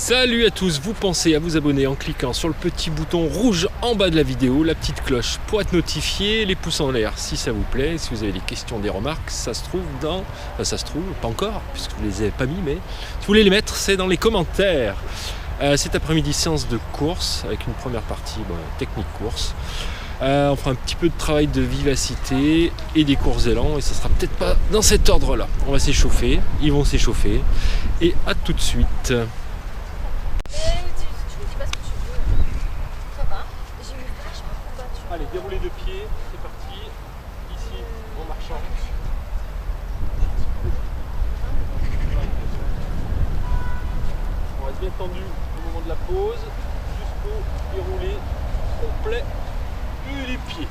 Salut à tous, vous pensez à vous abonner en cliquant sur le petit bouton rouge en bas de la vidéo, la petite cloche pour être notifié, les pouces en l'air si ça vous plaît, si vous avez des questions, des remarques, ça se trouve dans... Enfin, ça se trouve, pas encore, puisque vous les avez pas mis, mais si vous voulez les mettre, c'est dans les commentaires. Cet après-midi, séance de course, avec une première partie, technique course. On fera un petit peu de travail de vivacité et des courses élan, et ça sera peut-être pas dans cet ordre-là. On va s'échauffer, ils vont s'échauffer, et à tout de suite. Allez, déroulez de pied, c'est parti. Ici, en marchant. On reste bien tendu au moment de la pause, jusqu'au déroulé complet des pieds.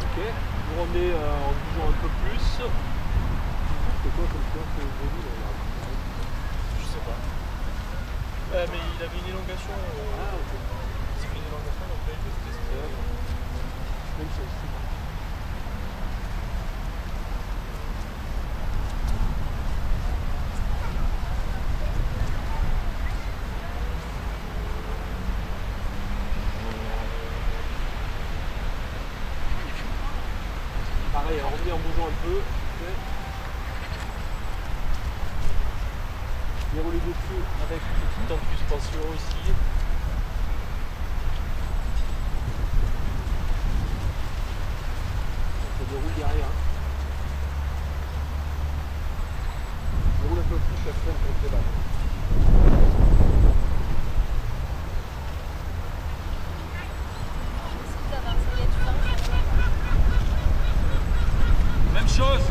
Ok, vous rendez en bougeant un peu plus. C'est quoi comme ça, ce joli là? Je sais pas. Mais il avait une élongation. Ah, ok. C'est une élongation, donc là il veut tester. Même chose, c'est bon. Pareil, on revient en bougeant un peu. Déroulez dessus avec un petit temps de suspension ici. Ça déroule derrière. Déroule un peu plus la freine pour le pédale. Même chose.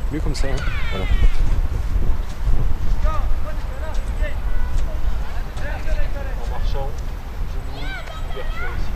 Mieux comme ça, hein. Voilà. En marchant, genoux, ouverture ici.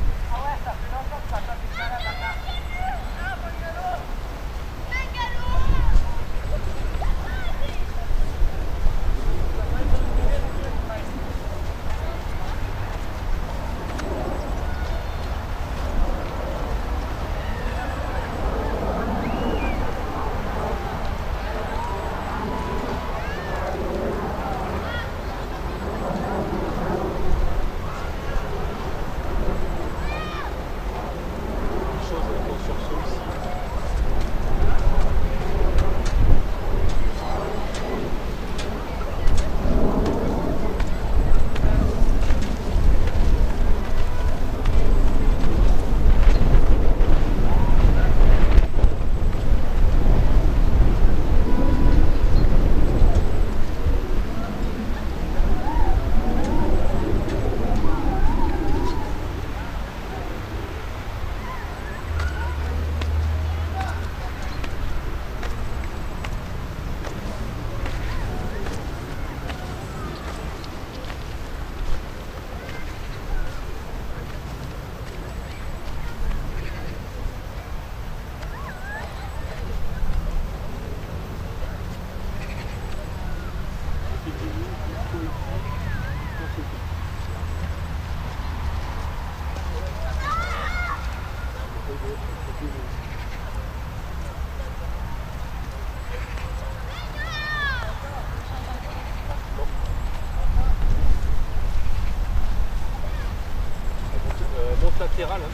Monte latéral. Hein.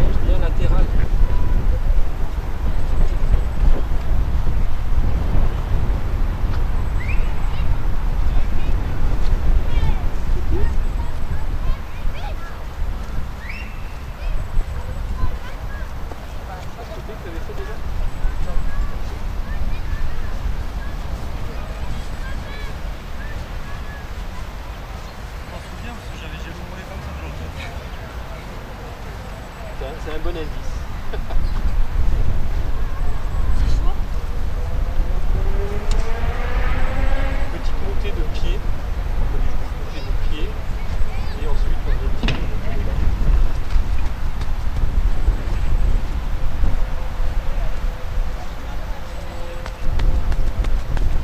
Monte bien latéral. C'est un bon indice. Petite montée de pied. Montée de pied. Et ensuite on retire.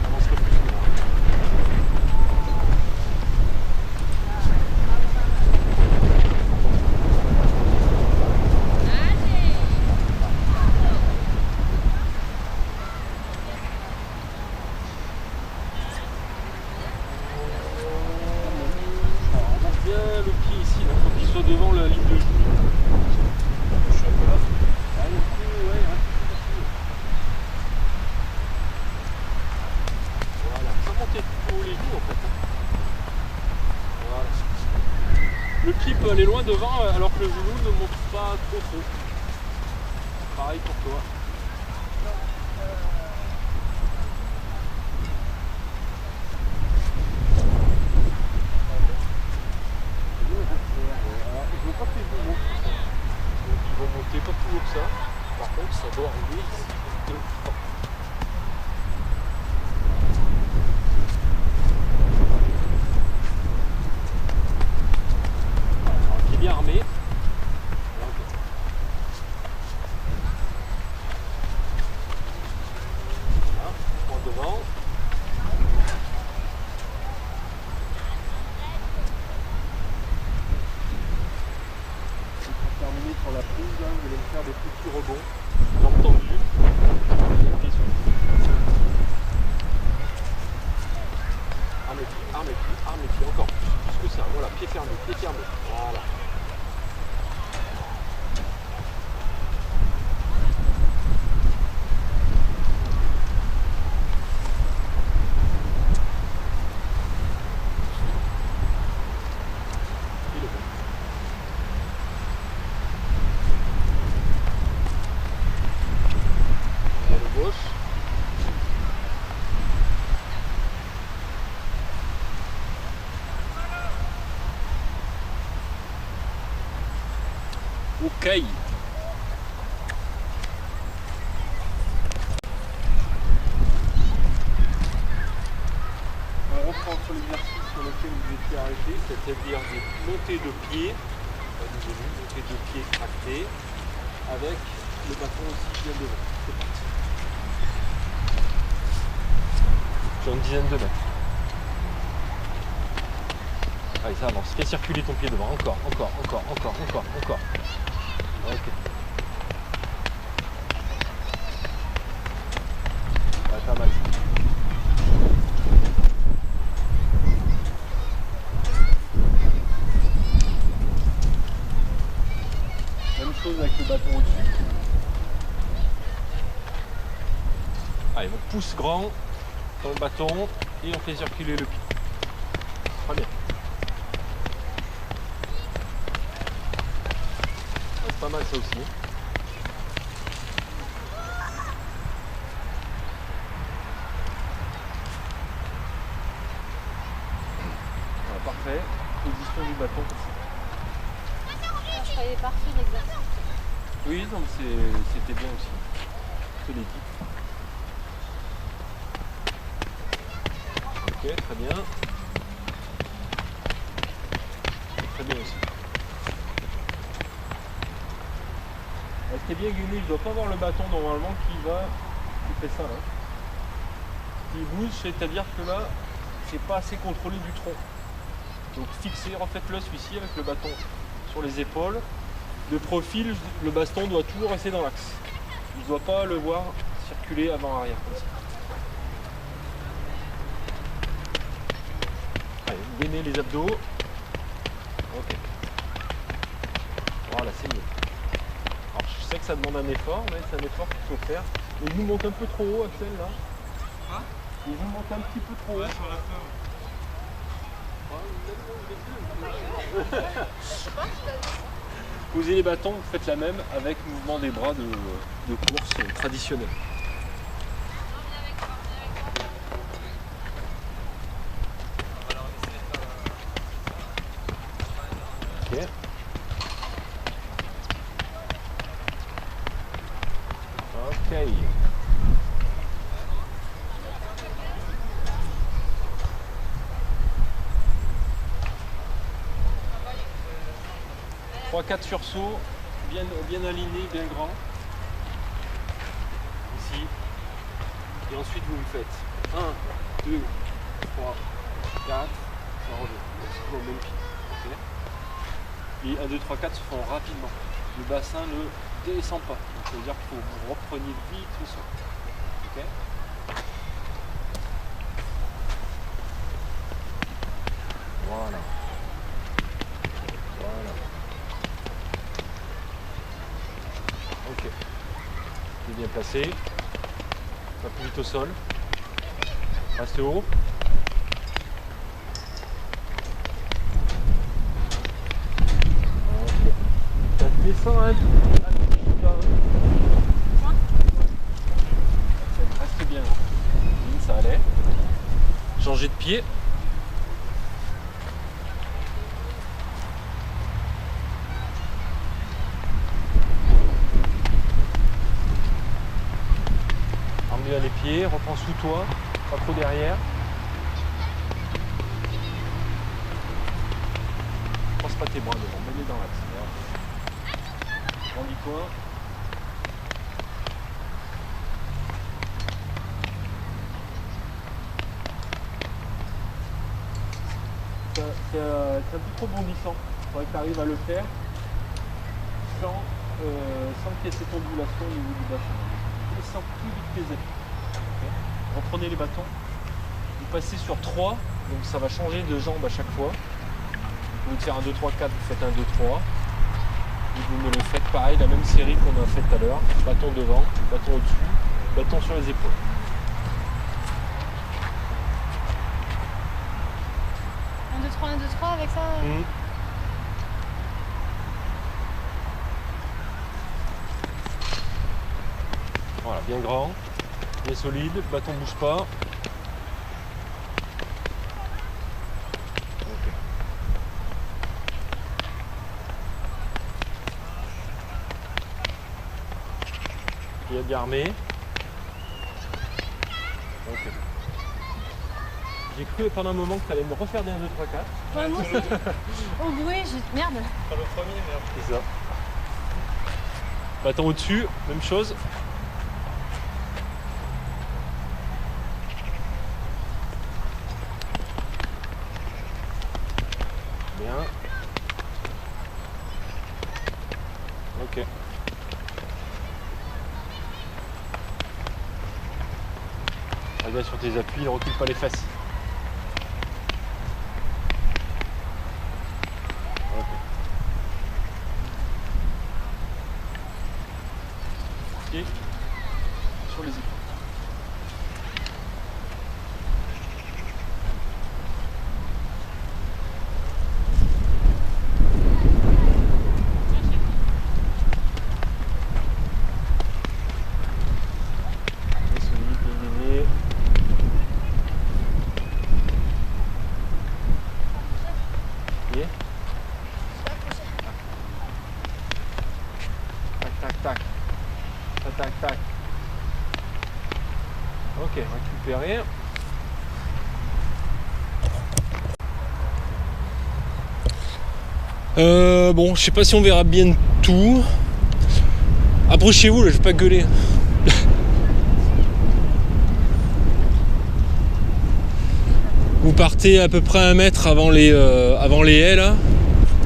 Avance le plus. Le pied ici, il faut qu'il soit devant la ligne de joue. Je suis un peu là. Voilà, ça monter pour les joues en fait. Voilà. Le pied peut aller loin devant alors que le genou ne monte pas trop. Pareil pour toi. Ils vont monter pas plus haut que ça. Par contre, ça doit arriver ici. Alors, qui est bien armé. Voilà, point devant. Terminé sur la prise, là, vous allez me faire des petits rebonds, jambes tendues, pieds sur le pied. Arme les pieds, encore plus que ça, voilà, pied fermé, voilà. Ok. On reprend sur l'exercice sur lequel vous étiez arrêté, c'est-à-dire des montées de pied, montées de pied tractées, avec le bâton aussi bien devant. C'est parti. Sur une dizaine de mètres. Allez, ça avance. Fais circuler ton pied devant. Encore. Ok. Ouais, pas mal. Même chose avec le bâton au-dessus. Allez, on pousse grand dans le bâton et on fait circuler le pied. Très bien. C'est pas mal ça aussi. Voilà, parfait. Position du bâton. Je croyais parfait l'exercice. Oui, donc c'était bien aussi. Je te l'ai dit. Ok, très bien. Très bien aussi. Ce qui est bien, Guigui, je ne dois pas avoir le bâton normalement qui fait ça. Hein. Qui bouge, c'est-à-dire que là, c'est pas assez contrôlé du tronc. Donc fixez, refaites-le celui-ci avec le bâton sur les épaules. De profil, le baston doit toujours rester dans l'axe. Il ne doit pas le voir circuler avant-arrière comme ça. Allez, vous gainez les abdos. Ok. Voilà, c'est mieux. Alors je sais que ça demande un effort, mais c'est un effort qu'il faut faire. Il nous monte un peu trop haut, Axel, là. Hein? Il nous monte un petit peu trop haut. Ouais, sur la fin. Posez les bâtons, vous faites la même avec le mouvement des bras de course traditionnel. Ok. Ok. 3-4 sursauts, bien alignés, bien grands. Ici. Et ensuite vous me faites 1, 2, 3, 4, ça revient. Au même pied. Okay. Et 1, 2, 3, 4 se font rapidement. Le bassin ne descend pas. Donc ça veut dire qu'il faut que vous repreniez vite le sol. Okay. Voilà. Voilà. Ok. C'est bien placé. Pas plus vite au sol. Reste haut. Ok. Ça descend un peu. Ça reste bien. Ça allait. Changer de pied. Arme-le les pieds, reprends sous toi, pas trop derrière. Pense pas tes bras devant, mets-les dans l'axe. Grandis-toi. C'est un peu trop bondissant. Il faudrait que tu arrives à le faire sans qu'il y ait cette ondulation au niveau du bassin. Descends plus vite tes épaules. Okay. Reprenez les bâtons. Vous passez sur 3, donc ça va changer de jambe à chaque fois. Vous pouvez faire un 2, 3, 4, vous faites un 2, 3. Et vous me le faites pareil, la même série qu'on a fait tout à l'heure. Bâton devant, bâton au-dessus, bâton sur les épaules. Un 2, 3, 1, 2, 3 avec ça Voilà, bien grand, bien solide, le bâton ne bouge pas. Okay. Il y a bien armé. Okay. J'ai cru pendant un moment que tu allais me refaire des 1, 2, 3, 4. Ouais, moi, au bruit, merde. Pas le premier, merde. C'est ça. Bâton au-dessus, même chose. Bien. Ok. Regarde sur tes appuis, ne recule pas les fesses. Ok. Et sur les épaules. Tac. Tac, tac. Ok, récupérer. Bon, je sais pas si on verra bien tout. Approchez-vous, là, je vais pas gueuler. Vous partez à peu près 1 mètre avant les haies, là.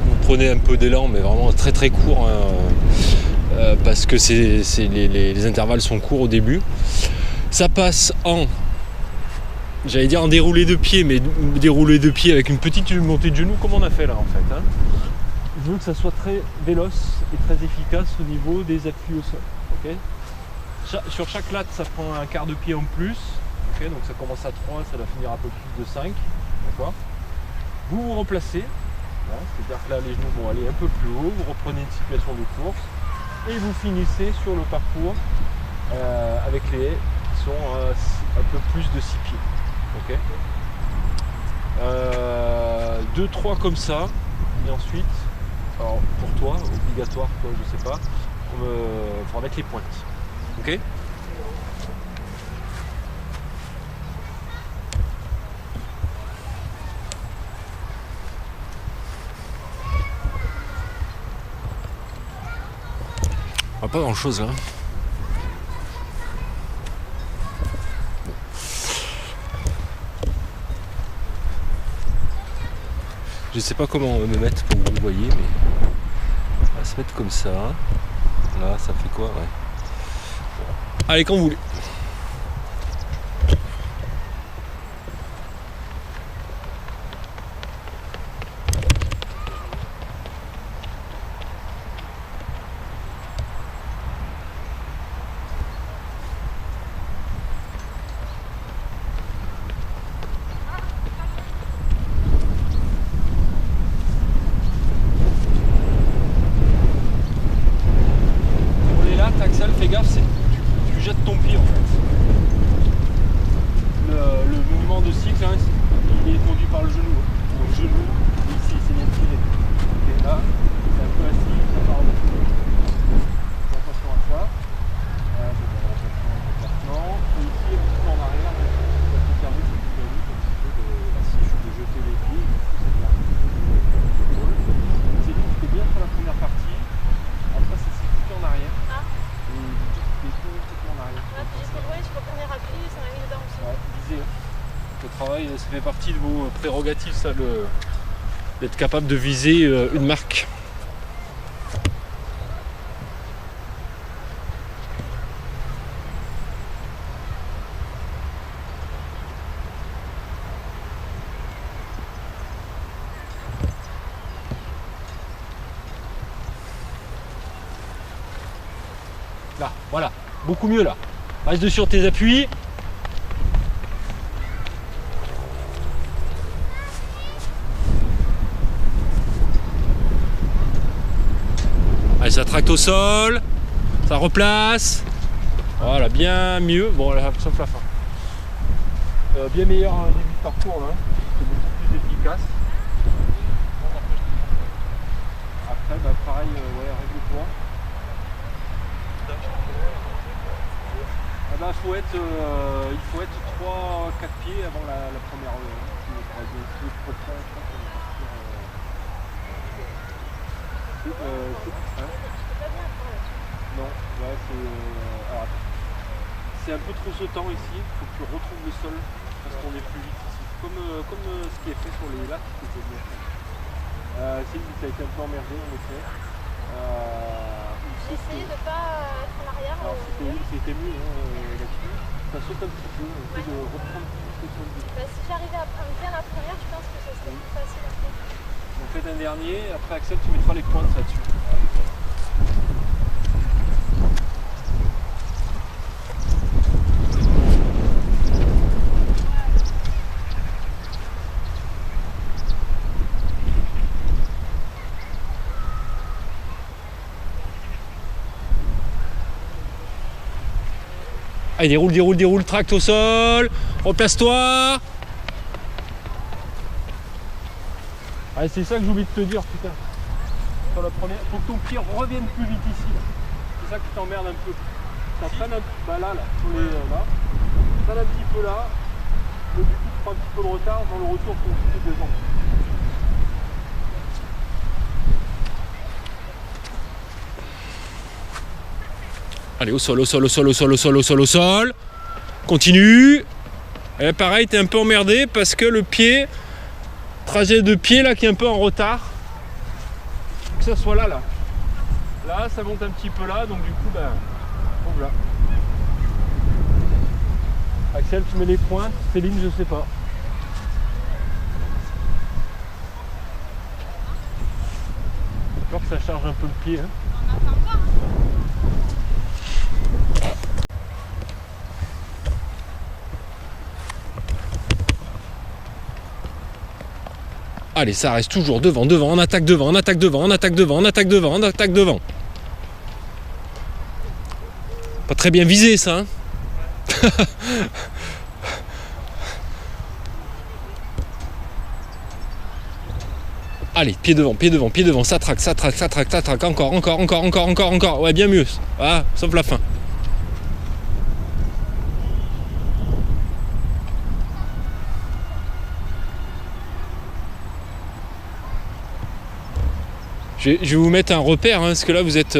Vous prenez un peu d'élan, mais vraiment très très court, hein, parce que les intervalles sont courts au début. Ça passe en, j'allais dire en déroulé de pied, mais déroulé de pied avec une petite montée de genoux, comme on a fait là en fait. Hein. Je veux que ça soit très véloce et très efficace au niveau des appuis au sol. Okay, sur chaque latte, ça prend un quart de pied en plus. Okay, donc ça commence à 3, ça doit finir un peu plus de 5. D'accord. Vous vous replacez, hein, c'est-à-dire que là les genoux vont aller un peu plus haut, vous reprenez une situation de course et vous finissez sur le parcours avec les haies qui sont un peu plus de 6 pieds. Okay, 2-3 comme ça, et ensuite, alors pour toi, obligatoire, toi je sais pas, il faudra mettre les pointes. Ok. Pas grand chose là. Je sais pas comment me mettre pour que vous voyez, mais on va se mettre comme ça. Là, ça fait quoi, ouais. Allez, quand vous voulez. Axel, fais gaffe, tu jettes ton pied en fait. Le mouvement de cycle, hein, il est conduit par le genou. Donc le genou, ici c'est bien tiré. Et là, c'est un peu assis, ça part en dessous. Fais attention à ça. Maintenant, et ici un petit peu en arrière, ça peut permettre cette dynamique un petit peu de jeter les pieds. C'est lui qui fait bien sur la première partie. Après, ça s'est foutu en arrière. Sur le premier appui, ça m'a mis dedans aussi. Ouais, viser. Le travail, ça fait partie de vos prérogatives, ça, d'être capable de viser une marque. Là, voilà, beaucoup mieux là. Reste sur tes appuis. Allez, ça tracte au sol, ça replace. Voilà, bien mieux. Bon, là, sauf la fin. Bien meilleur début de parcours là. C'est beaucoup plus efficace. Après, bah, pareil, ouais, règle-toi. Ah bah, il faut être 3-4 pieds avant la première non, ouais, c'est un peu trop sautant ici, il faut que tu retrouves le sol parce qu'on est plus vite ici. Comme ce qui est fait sur les lacs, c'était bien fait. C'est que tu as été un peu emmerdé en effet. J'ai essayé de ne pas être en arrière. C'était mieux là-dessus. Ça saute un petit peu, on essaie de reprendre plus le sol. Si j'arrivais à prendre bien la première, je pense que ça serait plus facile après. Donc faites un dernier, après Axel tu mettras les pointes là-dessus. Allez, déroule, tracte au sol, replace-toi. Allez, c'est ça que j'ai oublié de te dire, putain. Sur la première, faut que ton pied revienne plus vite ici. C'est ça qui t'emmerde un peu. Ça traîne un peu, bah là, sur les, là. Ça traîne un petit peu là. Le but, tu prends un petit peu de retard dans le retour continu des jambes. Allez, au sol. Continue. Et pareil, t'es un peu emmerdé parce que le pied, trajet de pied là qui est un peu en retard. que ça soit là, là. Là, ça monte un petit peu là, donc du coup, ben, voilà. Axel, tu mets les points. Céline, je sais pas. J'ai peur que ça charge un peu le pied. Hein. Allez, ça reste toujours devant, devant, on attaque devant, on attaque devant, on attaque devant, on attaque devant, on attaque devant. Pas très bien visé ça. Hein. Allez, pied devant, pied devant, pied devant, ça traque, ça traque, ça traque, ça traque, encore, encore, encore, encore, encore, encore. Ouais, bien mieux. Ah, sauf la fin. Je vais vous mettre un repère, hein, parce que là vous êtes...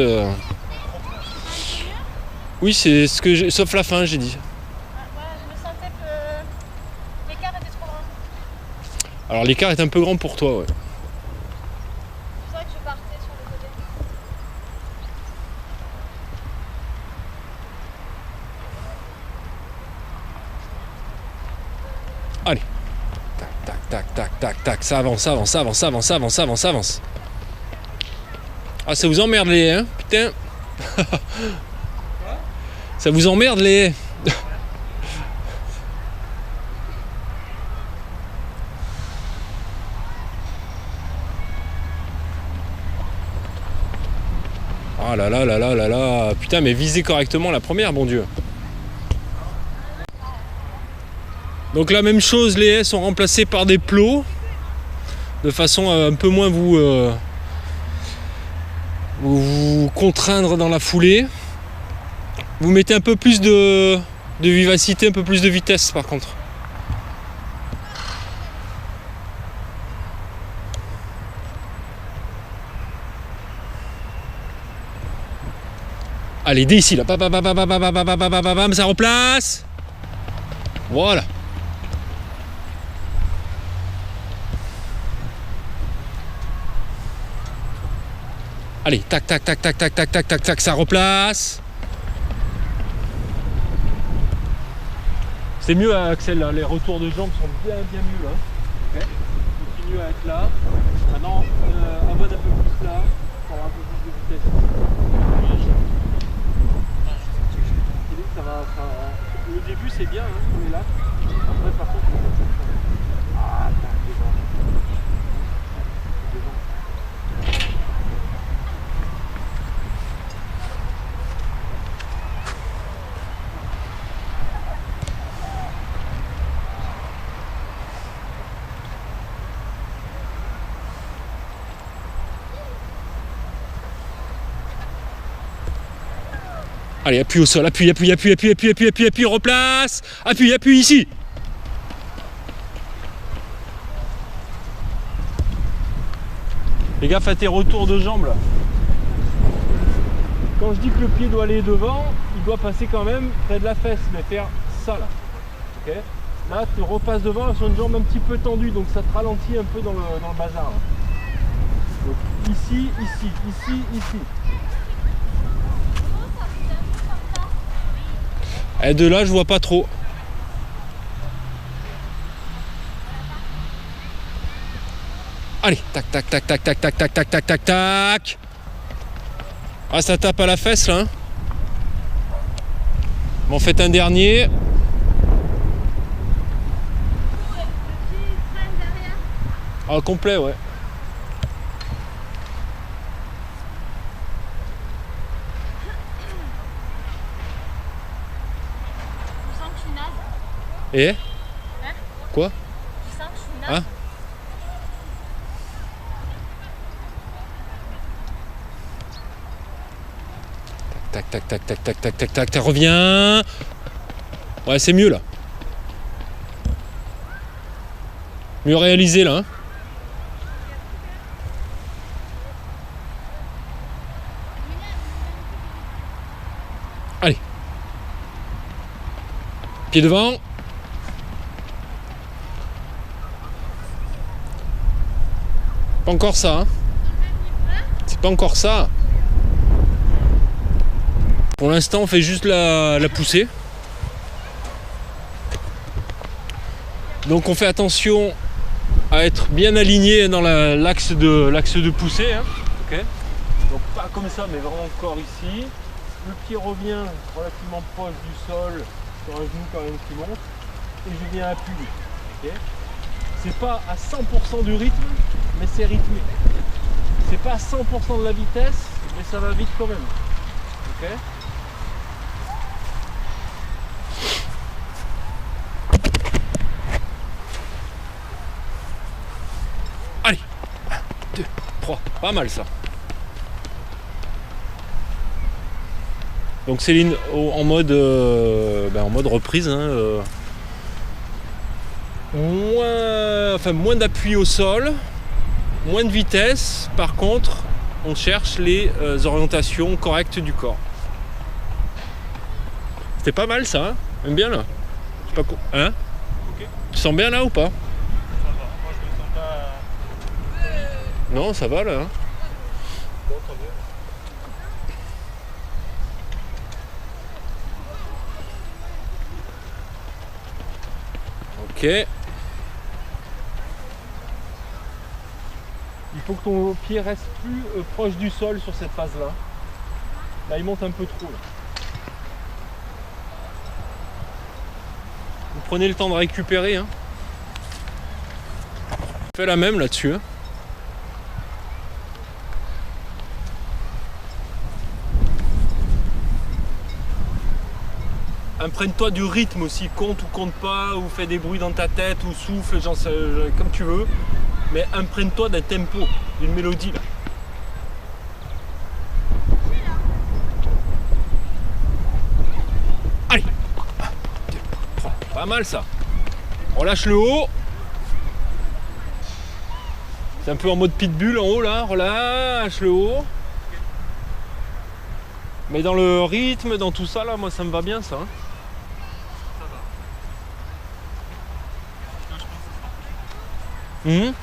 Oui, c'est ce que j'ai... Sauf la fin, j'ai dit. Ouais, je me sentais que l'écart était trop grand. Alors l'écart est un peu grand pour toi, ouais. C'est vrai que je partais sur le côté. Allez. Tac, tac, tac, tac, tac, tac. Ça avance, ça avance, ça avance, ça avance, ça avance, ça avance, ça avance. Ah, ça vous emmerde les haies, hein, putain. Ça vous emmerde les haies. Ah là là là là là là. Putain, mais visez correctement la première, bon Dieu. Donc la même chose, les haies sont remplacées par des plots. De façon à un peu moins vous contraindre dans la foulée. Vous mettez un peu plus de vivacité, un peu plus de vitesse par contre. Allez, dès ici là, bam, bam, bam, bam, bam, bam, bam, bam, bam, bam, ça replace. Voilà. Allez, tac, tac, tac, tac, tac, tac, tac, tac, tac, ça replace. C'est mieux Axel, là. Les retours de jambes sont bien mieux là. Okay. Continue à être là. Maintenant, abonne un peu plus là, pour avoir un peu plus de vitesse. Le début c'est bien, hein, on est là. Après par contre, ah, devant. Allez, appuie au sol, appuie, appuie, appuie, appuie, appuie, appuie, appuie, appuie, replace, appuie, appuie ici. Fais gaffe à tes retours de jambes là. Quand je dis que le pied doit aller devant, il doit passer quand même près de la fesse, mais faire ça là. Okay. Là, tu repasses devant sur une jambe un petit peu tendue, donc ça te ralentit un peu dans le bazar. Là. Donc ici, ici, ici, ici. Et de là, je vois pas trop. Allez, tac, tac, tac, tac, tac, tac, tac, tac, tac, tac, tac. Ah, ça tape à la fesse là. Bon, faites un dernier. Ah, complet, ouais. Et hein? Quoi? Je sens que je suis naze. Ah. Tac, tac, tac, tac, tac, tac, tac, tac, tac, reviens. Ouais, c'est mieux là. Mieux réalisé là. Hein. Allez. Pied devant. Pas encore ça, hein. pas encore ça. Pour l'instant, on fait juste la poussée. Donc on fait attention à être bien aligné dans l'axe de poussée. Hein. Okay. Donc pas comme ça, mais vraiment encore ici. Le pied revient relativement proche du sol, sur un genou quand même qui monte. Et je viens appuyer. Okay. C'est pas à 100% du rythme, mais c'est rythmé. C'est pas à 100% de la vitesse, mais ça va vite quand même. Okay. Allez, 1, 2, 3, pas mal ça. Donc Céline en mode reprise, hein, moins d'appui au sol, moins de vitesse. Par contre, on cherche les orientations correctes du corps. C'était pas mal ça, hein. J'aime bien là. Je sais pas quoi. Hein? Okay. Tu sens bien là ou pas? Ça va. Moi je me sens pas. Non, ça va là. Hein. Bon, tant mieux. Ok. Il faut que ton pied reste plus proche du sol sur cette phase-là. Là, il monte un peu trop. Là. Vous prenez le temps de récupérer. Hein. Fais la même là-dessus. Hein. Imprègne-toi du rythme aussi, compte ou compte pas, ou fais des bruits dans ta tête, ou souffle, comme tu veux. Mais imprègne-toi d'un tempo, d'une mélodie là. Allez, 1, 2, 3, pas mal ça. Relâche le haut. C'est un peu en mode pitbull en haut là, relâche le haut. Mais dans le rythme, dans tout ça là, moi ça me va bien ça. Hein. Mmh.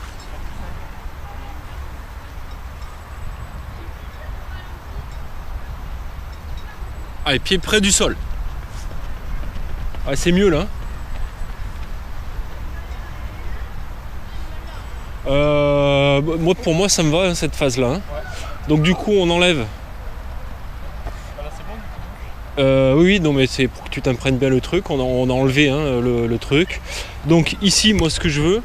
Allez, pied près du sol. Ouais, c'est mieux là. Pour moi, ça me va cette phase-là. Hein. Ouais. Donc du coup, on enlève. Ah, là, c'est bon, oui, non, mais c'est pour que tu t'imprègnes bien le truc. On a enlevé hein, le truc. Donc ici, moi, ce que je veux.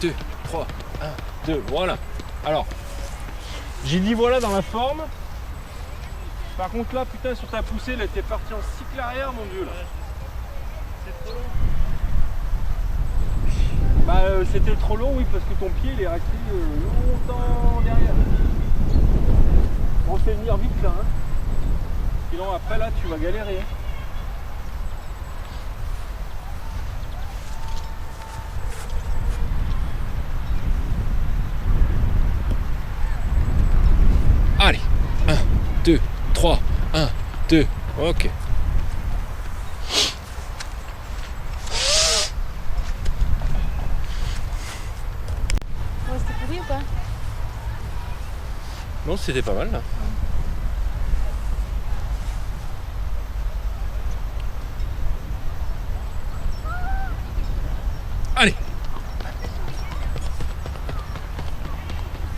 « 2, 3, 1, 2, voilà. Alors, j'ai dit voilà dans la forme. Par contre là, putain, sur ta poussée, là, t'es parti en cycle arrière, mon dieu, là. C'est trop long. Bah, c'était trop long, oui, parce que ton pied, il est resté longtemps derrière. Bon, c'est venir vite, là, hein. Sinon, après, là, tu vas galérer. 3, 1, 2, ok. Ouais, c'était pourri ou pas? Non, c'était pas mal là. Allez!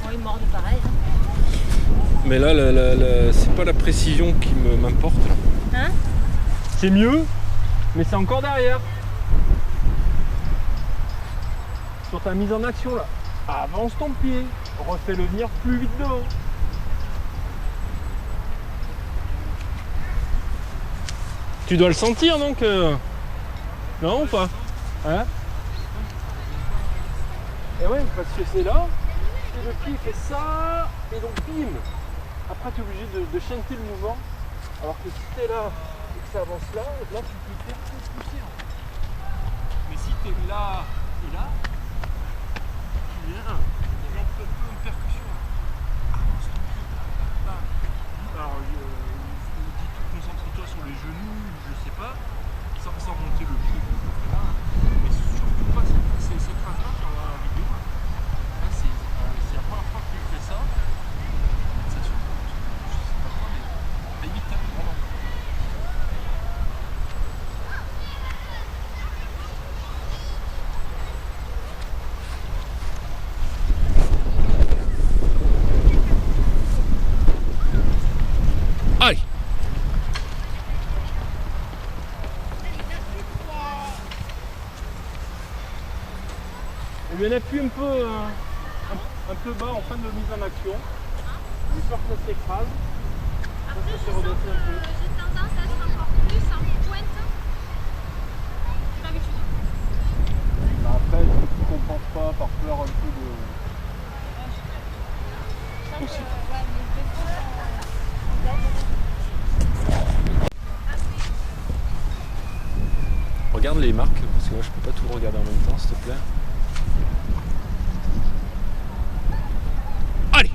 Bon, il mord de pareil. Hein. Mais là, c'est pas la précision qui m'importe là. Hein? C'est mieux, mais c'est encore derrière. Sur ta mise en action là. Avance ton pied. Refais-le venir plus vite devant. Tu dois le sentir donc non ou pas? Hein? Et ouais, parce que c'est là, et le pied fait ça, et donc bim! Après tu es obligé de chanter le mouvement, alors que si tu es là et que ça avance là tu peux faire tout pousser. Mais si tu es là et là, tu viens, il y a un peu de percussion. Avance ton pied. Alors, concentre-toi sur les genoux, je sais pas, sans monter le pied. Mais surtout pas cette phase-là sur la vidéo. Là, c'est la première fois que je fais ça. Ça se fait, je sais pas quoi, mais à limite, vraiment. Allez! Il y en a plus un peu bas en fin de mise en action. J'ai peur que ça s'écrase. Après, Ça je s'est sens redressé que un peu. j'ai tendance à être encore plus en pointe. J'ai pas l'habitude. Après, tu ne compenses pas par peur un peu de. Aussi. Ouais, mes défauts sont... Regarde les marques, parce que moi je peux pas tout regarder en même temps, s'il te plaît. Allez!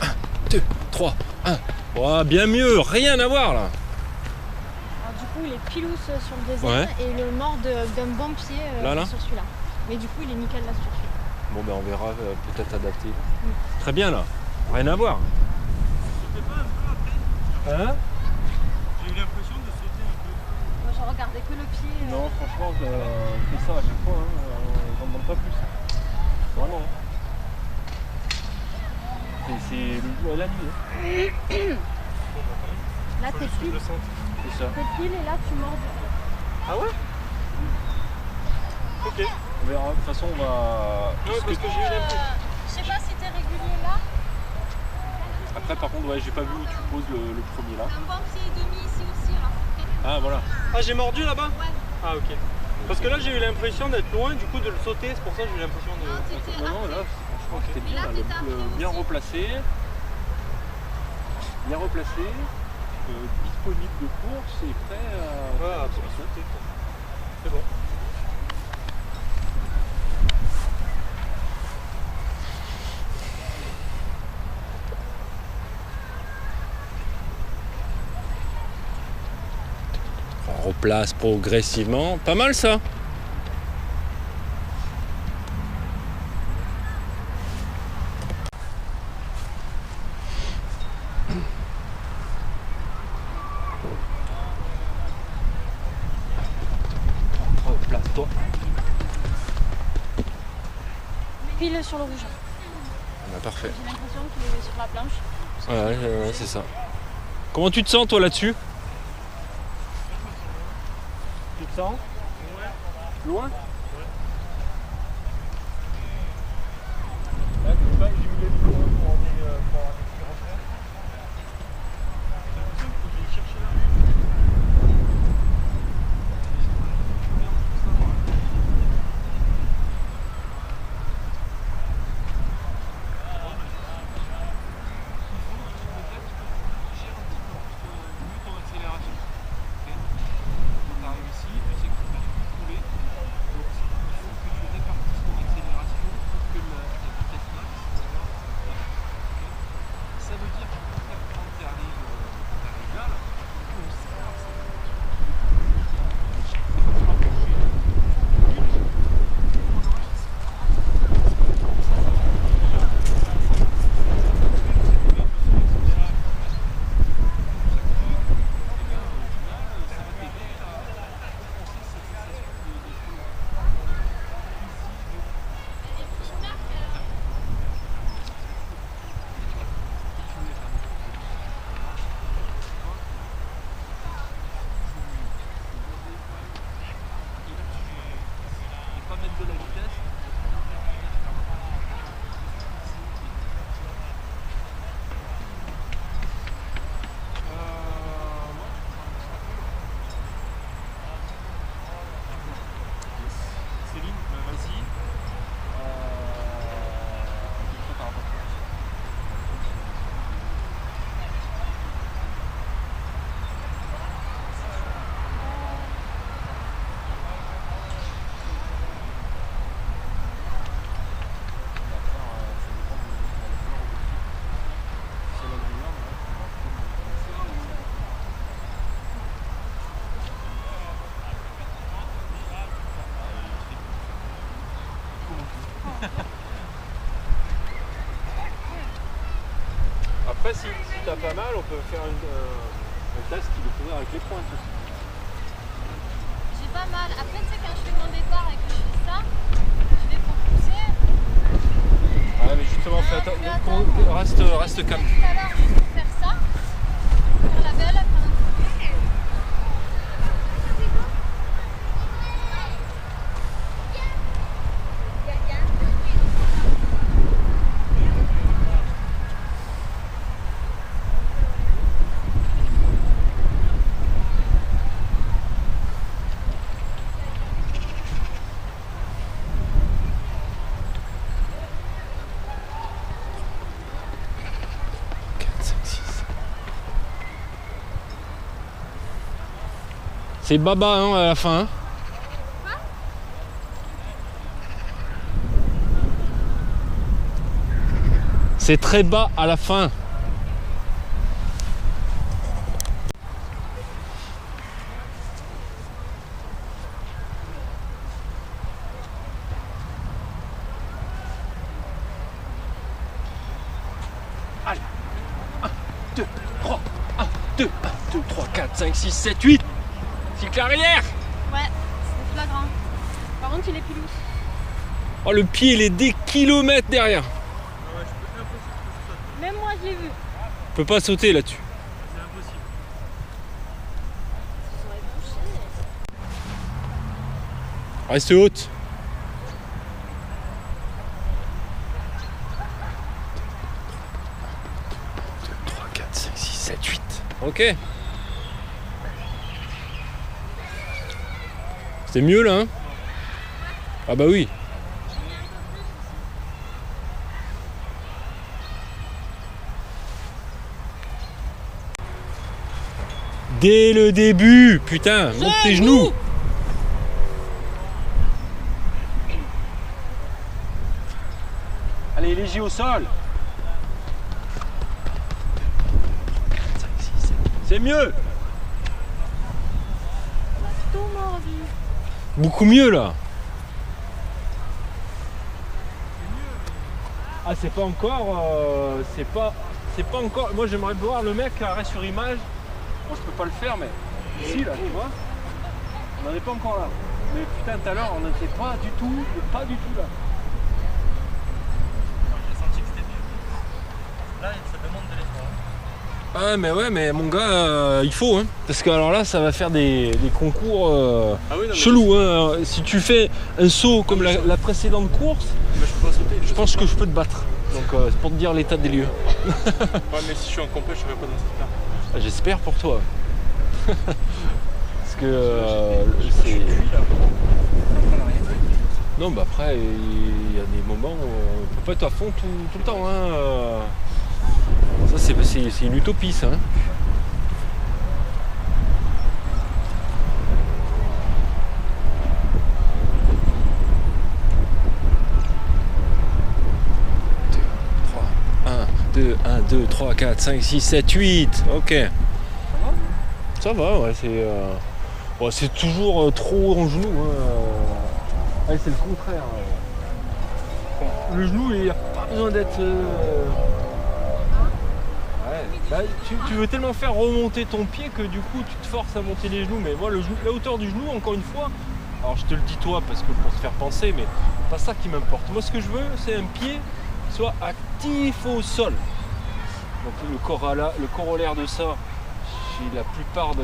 1, 2, 3, 1. Oh, bien mieux, rien à voir là. Alors, du coup, il est pilous sur le deuxième Ouais. et le mord d'un bon pied Là. sur celui-là. Mais du coup, il est nickel là sur celui-là. Bon ben on verra, peut-être adapté. Très bien là, rien à voir. C'était pas un peu après. Hein? J'ai eu l'impression de sauter un peu. Moi, je regardais que le pied. Non, franchement, je fais ça à chaque fois, j'en demande pas plus. Vraiment. C'est le jour et la nuit. Là, t'es pile, C'est ça. et là, tu mords. Ah ouais? Ok. On verra, de toute façon on va. Non, parce que j'ai eu l'impression. Je sais pas si t'es régulier là. Après par contre ouais, j'ai pas vu où tu poses le premier là. Un bon pied et demi ici aussi. Là. Ah voilà. Ah, j'ai mordu là-bas? Ouais. Ah, ok. Parce que là, j'ai eu l'impression d'être loin, du coup, de le sauter, c'est pour ça que j'ai eu l'impression de. Non, t'étais Non, non, après. là franchement c'était Mais bien, là, là, t'étais après bien aussi. replacé. Bien replacé. Disponible de course et prêt à. Ouais, pour sauter, quoi. C'est bon. On replace progressivement. Pas mal ça. Replace-toi. Pile sur le rouge. Ah, parfait. J'ai l'impression qu'il est sur la planche. Ouais, c'est ça. Comment tu te sens toi là-dessus? Tu te sens? Loin? Là, tu vois, j'ai eu les vidéos pour aller sur Internet. J'ai l'impression qu'il faut que j'aille chercher la Après, si t'as pas mal, on peut faire un test qui est couvert avec les pointes aussi. J'ai pas mal. Après, tu sais, quand je fais mon départ et que je fais ça, je vais pour pousser. Ouais, mais justement, fais attention. Reste calme. Tout à l'heure, juste pour faire ça, pour la belle, pendant que je fais. C'est baba hein, à la fin. Hein. C'est très bas à la fin. Allez. 1, 2, 3. 1, 2, 3, 4, 5, 6, 7, 8. Cycle arrière. Ouais, c'est flagrant. Par contre, il est plus lourd. Oh, le pied, il est des kilomètres derrière. Ah ouais, c'est impossible que je saute. Même moi, je l'ai vu. Je peux pas sauter là-dessus. C'est impossible. J'aurais bouché. Reste haute. 3, 4, 5, 6, 7, 8. Ok. C'est mieux là, hein? Ah bah oui. Dès le début, putain, monte tes genoux. Allez, léger au sol. 4, 5, 6, 7. C'est mieux. Tout mordu. Beaucoup mieux là. Ah c'est pas encore, c'est pas encore. Moi j'aimerais voir le mec arrêt sur image. Bon je peux pas le faire mais ici là tu vois. On n'en est pas encore là. Mais putain tout à l'heure on n'était pas du tout là. J'ai senti que c'était mieux. Là, ça demande de l'effort. Ah mais ouais mais mon gars il faut hein. Parce que alors là ça va faire des concours Ah oui, non, mais chelous hein. Si tu fais un saut comme la précédente course, je peux pas sauter. je pense que je peux te battre. Donc c'est pour te dire l'état des lieux. Ouais, mais si je suis en complet, je serai pas dans cette carte. J'espère pour toi. Parce que c'est... cuit là. Non bah après il y a des moments où on peut pas être à fond tout le temps hein. Ça c'est une utopie ça hein. Un, 2, 3, 4, 5, 6, 7, 8. Ok. Ça va, ouais, c'est toujours trop en genou. Hein. Ouais, c'est le contraire. Le genou, il n'y a pas besoin d'être. Ouais. Bah, tu veux tellement faire remonter ton pied que du coup tu te forces à monter les genoux. Mais moi, la hauteur du genou, encore une fois, alors je te le dis toi parce que pour te faire penser, mais c'est pas ça qui m'importe. Moi, ce que je veux, c'est un pied qui soit actif au sol. Donc le corollaire de ça, chez la plupart des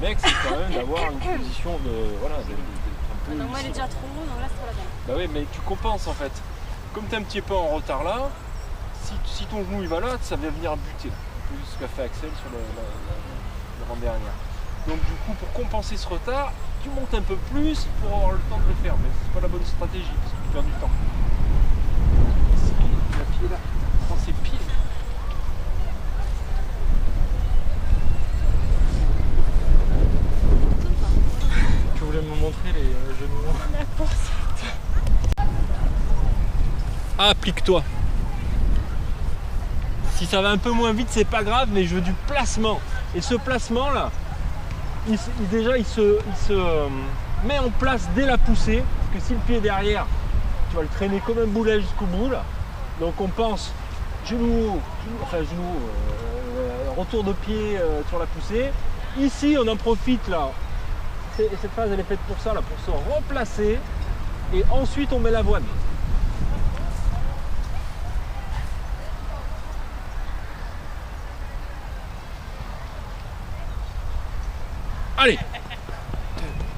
mecs, c'est quand même d'avoir une position de. Voilà, un peu. Non, moi, il est déjà trop haut, donc là, c'est trop la peine. Bah oui, mais tu compenses en fait. Comme tu es un petit peu en retard là, si ton genou il va là, ça va venir buter. Un peu ce qu'a fait Axel sur le rang dernière. Donc du coup, pour compenser ce retard, tu montes un peu plus pour avoir le temps de le faire. Mais c'est pas la bonne stratégie parce que tu perds du temps. Ici, la pied là, prends ses pieds. Tu voulais me montrer les genoux. Applique-toi. Si ça va un peu moins vite, c'est pas grave, mais je veux du placement. Et ce placement là, il se met en place dès la poussée. Parce que si le pied est derrière, tu vas le traîner comme un boulet jusqu'au bout là. Donc on pense retour de pied sur la poussée. Ici on en profite là. Cette phase elle est faite pour ça là, pour se replacer. Et ensuite on met l'avoine. Allez 2,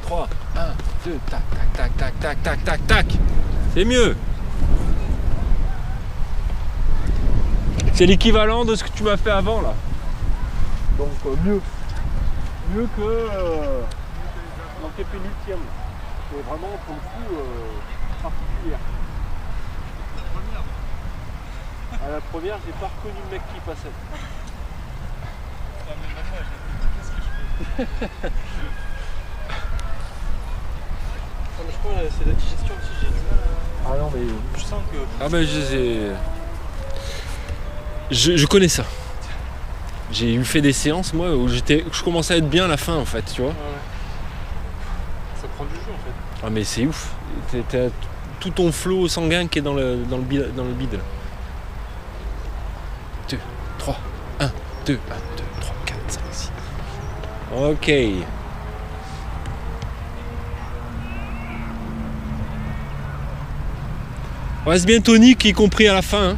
3, 1, 2, tac, tac, tac, tac, tac, tac, tac, tac. C'est mieux. C'est l'équivalent de ce que tu m'as fait avant là. Donc mieux. Mieux que dans tes pénultièmes. C'est vraiment pour le coup particulière. À la première, j'ai pas reconnu le mec qui passait. Ah, mais maintenant, qu'est-ce que je fais? Mais je crois que c'est la digestion aussi, j'ai du mal à... Ah non mais. Je sens que... Ah ben je connais ça. J'ai eu fait des séances moi où je commençais à être bien à la fin en fait, tu vois. Ouais. Ça prend du jus en fait. Ah mais c'est ouf. T'as tout ton flot sanguin qui est dans le bide là. 2, 3, 1, 2, 1, 2, 3, 4, 5, 6. Ok. Reste bien tonique, y compris à la fin. Hein.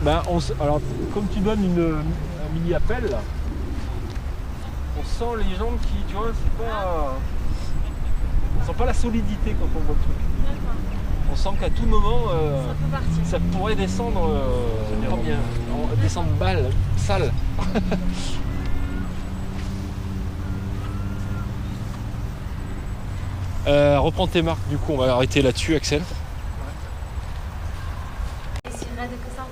Bah, alors, comme tu donnes un mini appel, là, on sent les jambes qui, tu vois, c'est pas. On sent pas la solidité quand on voit le truc. D'accord. On sent qu'à tout moment, Ça peut partir. ça pourrait descendre. Combien descendre balle, sale. Reprends tes marques, du coup, on va arrêter là-dessus, Axel. Et si raide que ça.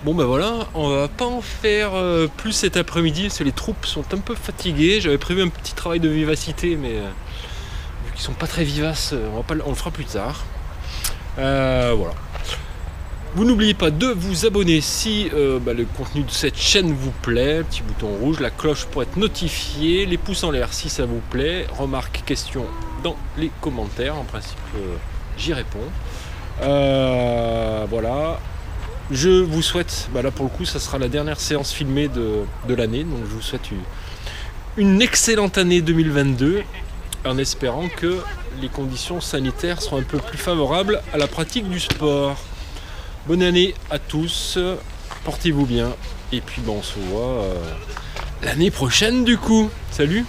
Bon ben voilà, on va pas en faire plus cet après-midi parce que les troupes sont un peu fatiguées. J'avais prévu un petit travail de vivacité mais vu qu'ils sont pas très vivaces, on le fera plus tard. Voilà. Vous n'oubliez pas de vous abonner si le contenu de cette chaîne vous plaît, petit bouton rouge, la cloche pour être notifié, les pouces en l'air si ça vous plaît, remarques, questions dans les commentaires, en principe j'y réponds. Voilà. Je vous souhaite, là pour le coup ça sera la dernière séance filmée de l'année, donc je vous souhaite une excellente année 2022 en espérant que les conditions sanitaires seront un peu plus favorables à la pratique du sport. Bonne année à tous, portez-vous bien et puis on se voit l'année prochaine du coup. Salut!